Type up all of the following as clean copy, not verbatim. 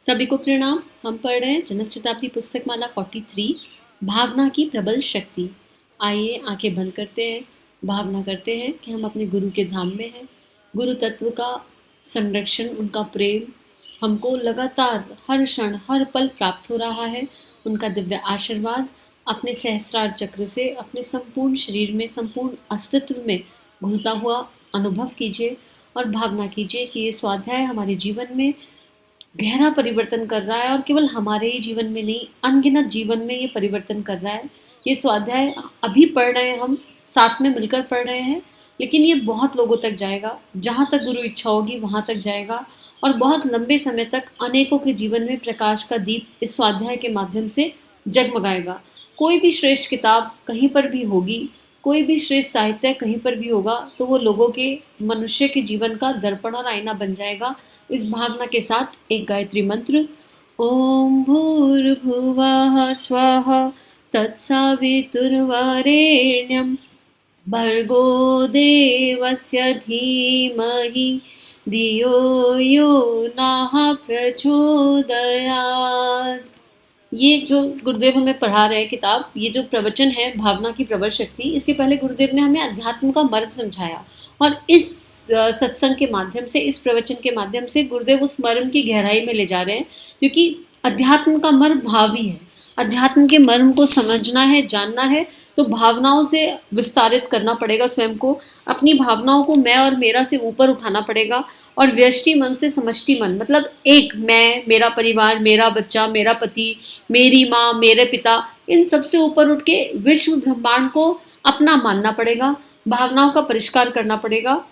सभी को प्रणाम। हम पढ़ रहे हैं जनक शताब्दी पुस्तक माला 43 भावना की प्रबल शक्ति। आइए आंखें बंद करते हैं, भावना करते हैं कि हम अपने गुरु के धाम में हैं। गुरु तत्व का संरक्षण, उनका प्रेम हमको लगातार हर क्षण हर पल प्राप्त हो रहा है। उनका दिव्य आशीर्वाद अपने सहस्रार चक्र से अपने संपूर्ण शरीर में, संपूर्ण अस्तित्व में घुलता हुआ अनुभव कीजिए और भावना कीजिए कि ये स्वाध्याय हमारे जीवन में गहरा परिवर्तन कर रहा है और केवल हमारे ही जीवन में नहीं, अनगिनत जीवन में ये परिवर्तन कर रहा है। ये स्वाध्याय अभी पढ़ रहे हैं, हम साथ में मिलकर पढ़ रहे हैं, लेकिन ये बहुत लोगों तक जाएगा। जहाँ तक गुरु इच्छा होगी वहाँ तक जाएगा और बहुत लंबे समय तक अनेकों के जीवन में प्रकाश का दीप इस स्वाध्याय के माध्यम से जगमगाएगा। कोई भी श्रेष्ठ किताब कहीं पर भी होगी, कोई भी श्रेष्ठ साहित्य कहीं पर भी होगा, तो वो लोगों के, मनुष्य के जीवन का दर्पण और आईना बन जाएगा। इस भावना के साथ एक गायत्री मंत्र, ओम भूर्भुवः स्वः तत्सवितुर्वरेण्यं भर्गो देवस्य धीमहि धियो यो नः प्रचोदयात्। ये जो गुरुदेव हमें पढ़ा रहे हैं किताब, ये जो प्रवचन है भावना की प्रबल शक्ति, इसके पहले गुरुदेव ने हमें अध्यात्म का मर्म समझाया और इस सत्संग के माध्यम से, इस प्रवचन के माध्यम से गुरुदेव उस मर्म की गहराई में ले जा रहे हैं, क्योंकि अध्यात्म का मर्म भावी है। अध्यात्म के मर्म को समझना है, जानना है, तो भावनाओं से विस्तारित करना पड़ेगा स्वयं को। अपनी भावनाओं को मैं और मेरा से ऊपर उठाना पड़ेगा और व्यष्टि मन से समष्टि मन, मतलब एक मैं, मेरा परिवार, मेरा बच्चा, मेरा पति, मेरी माँ, मेरे पिता, इन सबसे ऊपर उठ के विश्व ब्रह्मांड को अपना मानना पड़ेगा। भावनाओं का परिष्कार करना पड़ेगा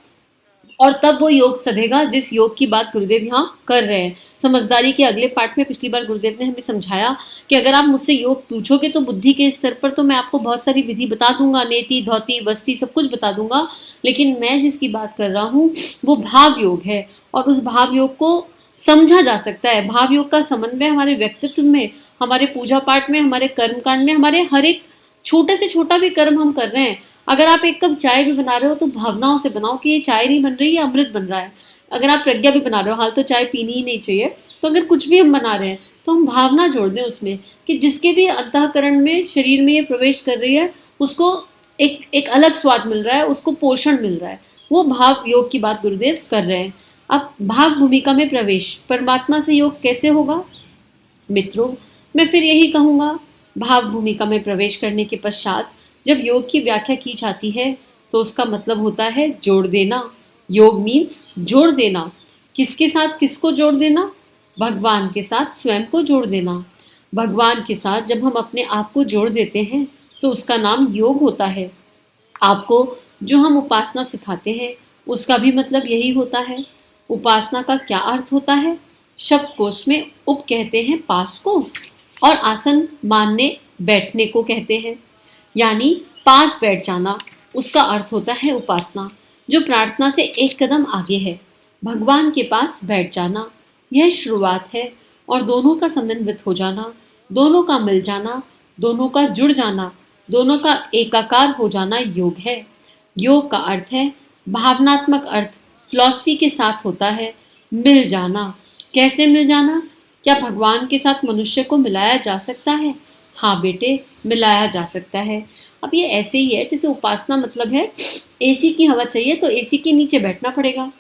और तब वो योग सधेगा, जिस योग की बात गुरुदेव यहाँ कर रहे हैं। समझदारी के अगले पार्ट में पिछली बार गुरुदेव ने हमें समझाया कि अगर आप मुझसे योग पूछोगे तो बुद्धि के स्तर पर तो मैं आपको बहुत सारी विधि बता दूंगा, नेति, धौति, वस्ती सब कुछ बता दूंगा, लेकिन मैं जिसकी बात कर रहा हूँ वो भाव योग है और उस भाव योग को समझा जा सकता है। भाव योग का समन्वय हमारे व्यक्तित्व में, हमारे पूजा पाठ में, हमारे कर्मकांड में, हमारे हर एक छोटे से छोटा भी कर्म हम कर रहे हैं। अगर आप एक कप चाय भी बना रहे हो तो भावनाओं से बनाओ कि ये चाय नहीं बन रही, ये अमृत बन रहा है। अगर आप प्रज्ञा भी बना रहे हो, हाल तो चाय पीनी ही नहीं चाहिए, तो अगर कुछ भी हम बना रहे हैं तो हम भावना जोड़ दें उसमें कि जिसके भी अंतःकरण में, शरीर में ये प्रवेश कर रही है, उसको एक अलग स्वाद मिल रहा है, उसको पोषण मिल रहा है। वो भाव योग की बात गुरुदेव कर रहे हैं। अब भाव भूमिका में प्रवेश, परमात्मा से योग कैसे होगा मित्रों? मैं फिर यही कहूँगा, भाव भूमिका में प्रवेश करने के पश्चात जब योग की व्याख्या की जाती है तो उसका मतलब होता है जोड़ देना। योग मीन्स जोड़ देना। किसके साथ किसको जोड़ देना? भगवान के साथ स्वयं को जोड़ देना। भगवान के साथ जब हम अपने आप को जोड़ देते हैं तो उसका नाम योग होता है। आपको जो हम उपासना सिखाते हैं उसका भी मतलब यही होता है। उपासना का क्या अर्थ होता है? शब्दकोश में उप कहते हैं पास को और आसन मानने, बैठने को कहते हैं, यानी पास बैठ जाना, उसका अर्थ होता है उपासना, जो प्रार्थना से एक कदम आगे है। भगवान के पास बैठ जाना, यह शुरुआत है और दोनों का समन्वित हो जाना, दोनों का मिल जाना, दोनों का जुड़ जाना, दोनों का एकाकार हो जाना योग है। योग का अर्थ है, भावनात्मक अर्थ फिलॉसफी के साथ होता है मिल जाना। कैसे मिल जाना? क्या भगवान के साथ मनुष्य को मिलाया जा सकता है? हाँ बेटे, मिलाया जा सकता है। अब ये ऐसे ही है जैसे उपासना मतलब है एसी की हवा चाहिए तो एसी के नीचे बैठना पड़ेगा।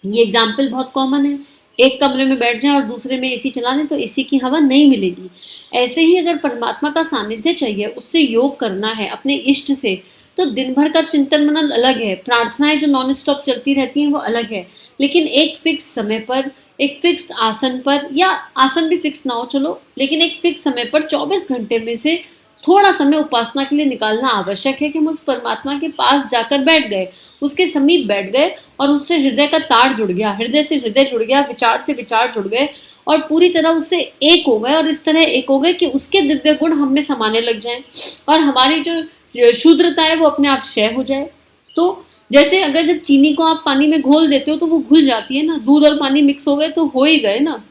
ये एग्जाम्पल बहुत कॉमन है। एक कमरे में बैठ जाए और दूसरे में एसी चला लें तो एसी की हवा नहीं मिलेगी। ऐसे ही अगर परमात्मा का सानिध्य चाहिए, उससे योग करना है अपने इष्ट से, तो दिन भर का चिंतन मनन अलग है, प्रार्थनाएं जो नॉन स्टॉप चलती रहती हैं वो अलग है, लेकिन एक फिक्स समय पर, एक फिक्स आसन पर, या आसन भी फिक्स ना हो चलो, लेकिन एक फिक्स समय पर 24 घंटे में से थोड़ा समय उपासना के लिए निकालना आवश्यक है कि हम उस परमात्मा के पास जाकर बैठ गए, उसके समीप बैठ गए और उससे हृदय का तार जुड़ गया, हृदय से हृदय जुड़ गया, विचार से विचार जुड़ गए और पूरी तरह उससे एक हो गए और इस तरह एक हो गए कि उसके दिव्य गुण हम में समाने लग जाएं और हमारी जो शूद्रता है वो अपने आप क्षय हो जाए। तो जैसे अगर जब चीनी को आप पानी में घोल देते हो तो वो घुल जाती है ना, दूध और पानी मिक्स हो गए तो हो ही गए ना।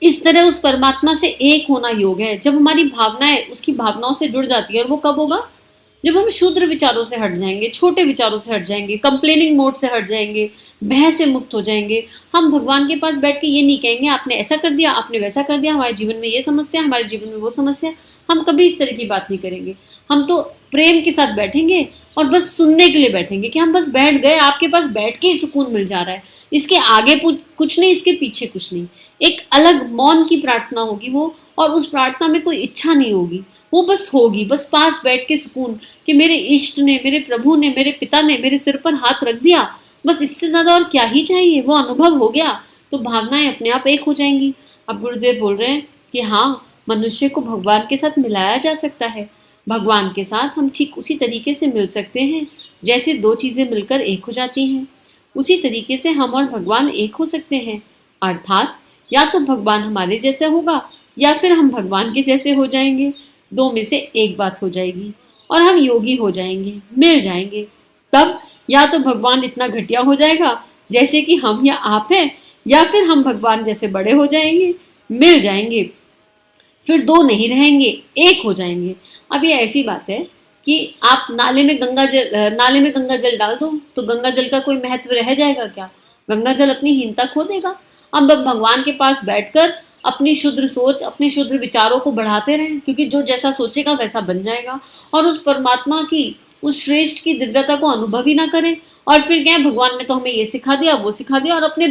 इस तरह उस परमात्मा से एक होना योग है। जब हमारी भावनाएं उसकी भावनाओं से जुड़ जाती है, और वो कब होगा? जब हम शुद्र विचारों से हट जाएंगे, छोटे विचारों से हट जाएंगे, कंप्लेनिंग मोड से हट जाएंगे, भय से मुक्त हो जाएंगे, हम भगवान के पास बैठ के ये नहीं कहेंगे आपने ऐसा कर दिया, आपने वैसा कर दिया, हमारे जीवन में ये समस्या, हमारे जीवन में वो समस्या। हम कभी इस तरह की बात नहीं करेंगे। हम तो प्रेम के साथ बैठेंगे और बस सुनने के लिए बैठेंगे कि हम बस बैठ गए, आपके पास बैठ के ही सुकून मिल जा रहा है, इसके आगे कुछ नहीं, इसके पीछे कुछ नहीं। एक अलग मौन की प्रार्थना होगी वो, और उस प्रार्थना में कोई इच्छा नहीं होगी, वो बस होगी, बस पास बैठ के सुकून कि मेरे इष्ट ने, मेरे प्रभु ने, मेरे पिता ने मेरे सिर पर हाथ रख दिया, बस इससे ज्यादा और क्या ही चाहिए। वो अनुभव हो गया तो भावनाएं अपने आप एक हो जाएंगी। अब गुरुदेव बोल रहे हैं कि हाँ, मनुष्य को भगवान के साथ मिलाया जा सकता है। भगवान के साथ हम ठीक उसी तरीके से मिल सकते हैं जैसे दो चीजें मिलकर एक हो जाती हैं। उसी तरीके से हम और भगवान एक हो सकते हैं, अर्थात या तो भगवान हमारे जैसे होगा या फिर हम भगवान के जैसे हो जाएंगे। दो में से एक बात हो जाएगी और हम योगी हो जाएंगे, मिल जाएंगे। तब या तो भगवान इतना घटिया हो जाएगा जैसे कि हम या आप हैं, या फिर हम भगवान जैसे बड़े हो जाएंगे, मिल जाएंगे, फिर दो नहीं रहेंगे, एक हो जाएंगे। अब ये ऐसी बात है कि आप नाले में गंगा जल डाल दो तो गंगा जल का कोई महत्व रह जाएगा क्या? गंगा जल अपनी हीनता खो देगा। अब भगवान के पास बैठकर अपनी शुद्ध सोच, अपने शुद्ध विचारों को बढ़ाते रहें, क्योंकि जो जैसा सोचेगा वैसा बन जाएगा, और उस परमात्मा की, उस श्रेष्ठ की दिव्यता को अनुभव ही ना करें। और फिर क्या, भगवान ने तो हमें ये सिखा दिया, वो सिखा दिया, और अपने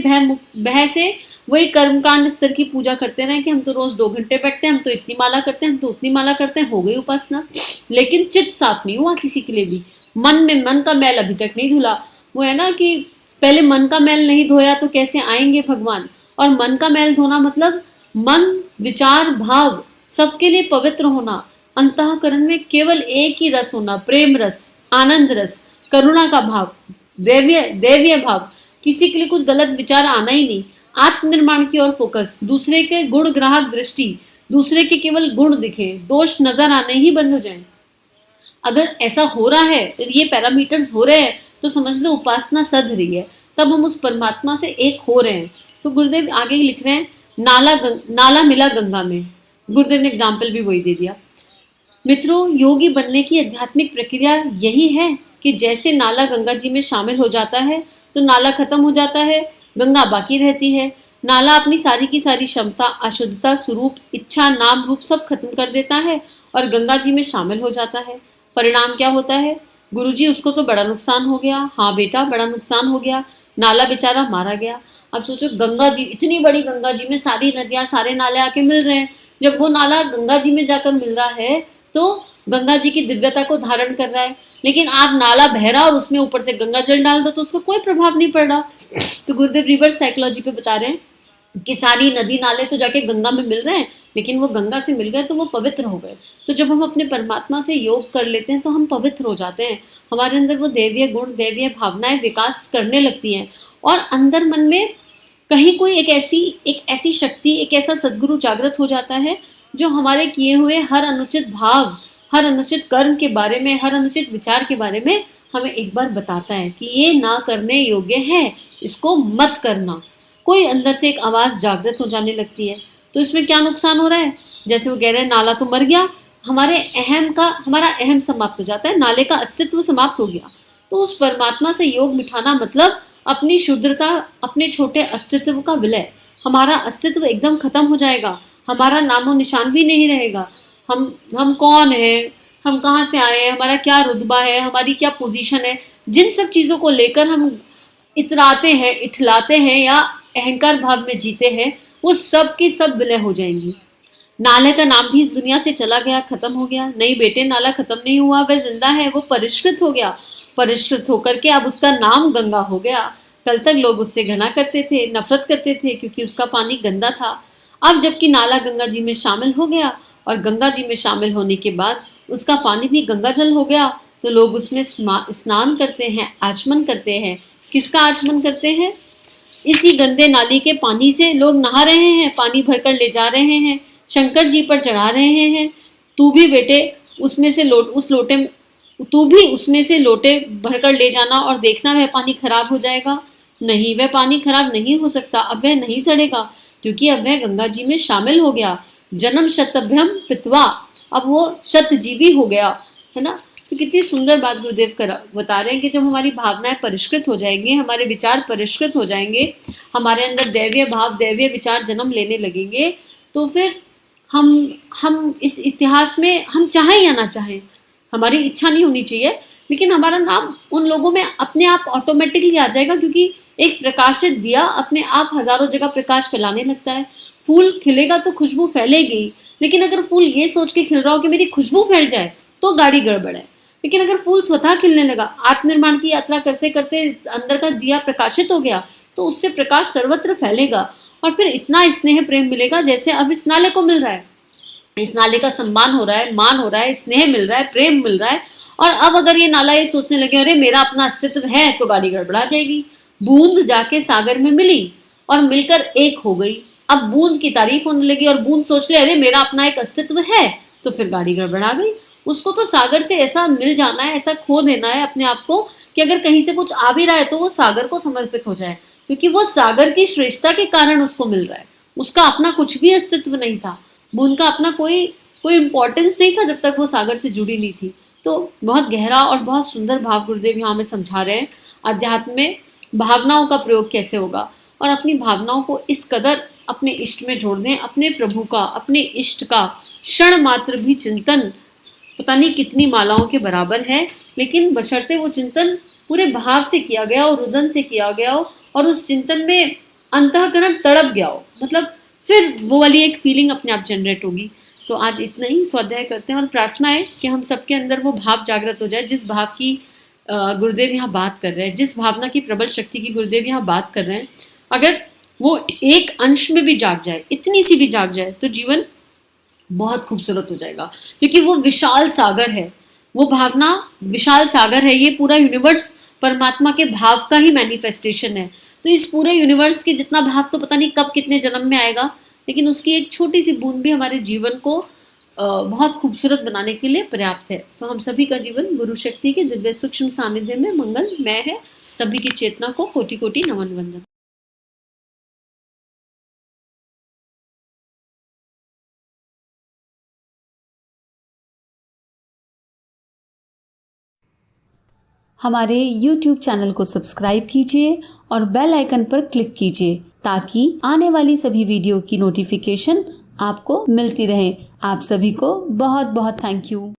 भय से वही कर्मकांड स्तर की पूजा करते रहे कि हम तो रोज 2 घंटे बैठते हैं, हम तो इतनी माला करते हैं, हम तो उतनी माला करते हैं, हो गई उपासना, लेकिन चित्त साफ नहीं हुआ किसी के लिए भी। मन का मैल अभी तक नहीं धुला। वो है ना कि पहले मन का मैल नहीं धोया तो कैसे आएंगे भगवान। और मन का मैल धोना मतलब मन, विचार, भाव सबके लिए पवित्र होना, अंतःकरण में केवल एक ही रस होना, प्रेम रस, आनंद रस, करुणा का भाव, दैवीय भाव, किसी के लिए कुछ गलत विचार आना ही नहीं, आत्मनिर्माण की ओर फोकस, दूसरे के गुण ग्राहक दृष्टि, दूसरे के केवल गुण दिखे, दोष नजर आने ही बंद हो जाए। अगर ऐसा हो रहा है, ये पैरामीटर्स हो रहे हैं, तो समझ लो उपासना सध रही है, तब हम उस परमात्मा से एक हो रहे हैं। तो गुरुदेव आगे लिख रहे हैं, नाला मिला गंगा में। गुरुदेव ने एग्जाम्पल भी वही दे दिया। मित्रों, योगी बनने की आध्यात्मिक प्रक्रिया यही है कि जैसे नाला गंगा जी में शामिल हो जाता है तो नाला खत्म हो जाता है, गंगा बाकी रहती है। नाला अपनी सारी की सारी क्षमता, अशुद्धता, स्वरूप, इच्छा, नाम, रूप सब खत्म कर देता है और गंगा जी में शामिल हो जाता है। परिणाम क्या होता है? गुरुजी, उसको तो बड़ा नुकसान हो गया। हाँ बेटा, बड़ा नुकसान हो गया, नाला बेचारा मारा गया। अब सोचो, गंगा जी, इतनी बड़ी गंगा जी में सारी नदियां, सारे नाले आके मिल रहे हैं। जब वो नाला गंगा जी में जाकर मिल रहा है तो गंगा जी की दिव्यता को धारण कर रहा है, लेकिन आप नाला बह रहा और उसमें ऊपर से गंगा जल डाल दो तो उसका कोई प्रभाव नहीं पड़ रहा। तो गुरुदेव रिवर्स साइकोलॉजी पे बता रहे हैं कि सारी नदी नाले तो जाके गंगा में मिल रहे हैं, लेकिन वो गंगा से मिल गए तो वो पवित्र हो गए। तो जब हम अपने परमात्मा से योग कर लेते हैं तो हम पवित्र हो जाते हैं, हमारे अंदर वो दैवीय गुण, दैवीय भावनाएं विकास करने लगती हैं, और अंदर मन में कहीं कोई एक ऐसी शक्ति, एक ऐसा सद्गुरु जागृत हो जाता है जो हमारे किए हुए हर अनुचित भाव, हर अनुचित कर्म के बारे में, हर अनुचित विचार के बारे में हमें एक बार बताता है कि ये ना करने योग्य है, इसको मत करना। कोई अंदर से एक आवाज जागृत हो जाने लगती है। तो इसमें क्या नुकसान हो रहा है? जैसे वो कह रहे हैं, नाला तो मर गया, हमारा अहम समाप्त हो जाता है, नाले का अस्तित्व समाप्त हो गया। तो उस परमात्मा से योग मिठाना मतलब अपनी शुद्धता, अपने छोटे अस्तित्व का विलय। हमारा अस्तित्व एकदम खत्म हो जाएगा, हमारा नामो निशान भी नहीं रहेगा। हम कौन है, हम कहाँ से आए हैं, हमारा क्या रुतबा है, हमारी क्या पोजीशन है, जिन सब चीजों को लेकर हम इतराते हैं, इठलाते हैं या अहंकार भाव में जीते हैं, वो सब की सब विलय हो जाएंगी। नाले का नाम भी इस दुनिया से चला गया, खत्म हो गया। नहीं बेटे, नाला खत्म नहीं हुआ, वह जिंदा है, वो परिष्कृत हो गया। परिष्कृत होकर के अब उसका नाम गंगा हो गया। कल तक लोग उससे घृणा करते थे, नफरत करते थे, क्योंकि उसका पानी गंदा था। अब जबकि नाला गंगा जी में शामिल हो गया और गंगा जी में शामिल होने के बाद उसका पानी भी गंगा जल हो गया, तो लोग उसमें स्नान करते हैं, आचमन करते हैं। किसका आचमन करते हैं? इसी गंदे नाली के पानी से लोग नहा रहे हैं, पानी भरकर ले जा रहे हैं, शंकर जी पर चढ़ा रहे हैं। तू भी बेटे उसमें से लोटे भरकर ले जाना और देखना वह पानी खराब हो जाएगा। नहीं, वह पानी खराब नहीं हो सकता, अब वह नहीं सड़ेगा, क्योंकि अब वह गंगा जी में शामिल हो गया। जन्म शतभ्यम पित्वा, अब वो शतजीवी हो गया, है ना। तो कितनी सुंदर बात गुरुदेव बता रहे हैं कि जब हमारी भावनाएं परिष्कृत हो जाएंगी, हमारे विचार परिष्कृत हो जाएंगे, हमारे अंदर दैवीय भाव, दैवीय विचार जन्म लेने लगेंगे, तो फिर हम इस इतिहास में, हम चाहें या ना चाहें, हमारी इच्छा नहीं होनी चाहिए, लेकिन हमारा नाम उन लोगों में अपने आप ऑटोमेटिकली आ जाएगा, क्योंकि एक प्रकाशित दिया अपने आप हजारों जगह प्रकाश फैलाने लगता है। फूल खिलेगा तो खुशबू फैलेगी, लेकिन अगर फूल ये सोच के खिल रहा हो कि मेरी खुशबू फैल जाए, तो गाड़ी गड़बड़ है। लेकिन अगर फूल स्वतः खिलने लगा, आत्मनिर्माण की यात्रा करते करते अंदर का दिया प्रकाशित हो गया, तो उससे प्रकाश सर्वत्र फैलेगा और फिर इतना स्नेह प्रेम मिलेगा जैसे अब इस नाले को मिल रहा है। इस नाले का सम्मान हो रहा है, मान हो रहा है, स्नेह मिल रहा है, प्रेम मिल रहा है। और अब अगर ये नाला ये सोचने लगे अरे मेरा अपना अस्तित्व है, तो गाड़ी गड़बड़ा जाएगी। बूंद जाके सागर में मिली और मिलकर एक हो गई। अब बूंद की तारीफ होने लगी और बूंद सोच ले अरे मेरा अपना एक अस्तित्व है, तो फिर गाड़ी गड़बड़ा गई। उसको तो सागर से ऐसा मिल जाना है, ऐसा खो देना है अपने आप को कि अगर कहीं से कुछ आ भी रहा है तो वो सागर को समर्पित हो जाए, क्योंकि वो सागर की श्रेष्ठता के कारण उसको मिल रहा है। उसका अपना कुछ भी अस्तित्व नहीं था, बूंद का अपना कोई कोई इंपॉर्टेंस नहीं था जब तक वो सागर से जुड़ी नहीं थी। तो बहुत गहरा और बहुत सुंदर भाव गुरुदेव यहाँ में समझा रहे हैं। अध्यात्म में भावनाओं का प्रयोग कैसे होगा, और अपनी भावनाओं को इस कदर अपने इष्ट में जोड़ दें, अपने प्रभु का, अपने इष्ट का क्षण मात्र भी चिंतन पता नहीं कितनी मालाओं के बराबर है, लेकिन बशर्ते वो चिंतन पूरे भाव से किया गया हो, रुदन से किया गया हो, और उस चिंतन में अंतःकरण तड़प गया हो, मतलब फिर वो वाली एक फीलिंग अपने आप जनरेट होगी। तो आज इतना ही स्वाध्याय करते हैं, और प्रार्थना है कि हम सबके अंदर वो भाव जागृत हो जाए जिस भाव की गुरुदेव यहाँ बात कर रहे हैं, जिस भावना की प्रबल शक्ति की गुरुदेव यहाँ बात कर रहे हैं। अगर वो एक अंश में भी जाग जाए, इतनी सी भी जाग जाए, तो जीवन बहुत खूबसूरत हो जाएगा, क्योंकि वो विशाल सागर है। वो भावना विशाल सागर है, ये पूरा यूनिवर्स परमात्मा के भाव का ही मैनिफेस्टेशन है। तो इस पूरे यूनिवर्स के जितना भाव तो पता नहीं कब कितने जन्म में आएगा, लेकिन उसकी एक छोटी सी बूंद भी हमारे जीवन को बहुत खूबसूरत बनाने के लिए पर्याप्त है। तो हम सभी का जीवन गुरु शक्ति के दिव्य सूक्ष्म सानिध्य में मंगलमय है। सभी की चेतना को कोटि कोटि नमन वंदन। हमारे YouTube चैनल को सब्सक्राइब कीजिए और बेल आइकन पर क्लिक कीजिए ताकि आने वाली सभी वीडियो की नोटिफिकेशन आपको मिलती रहे। आप सभी को बहुत बहुत थैंक यू।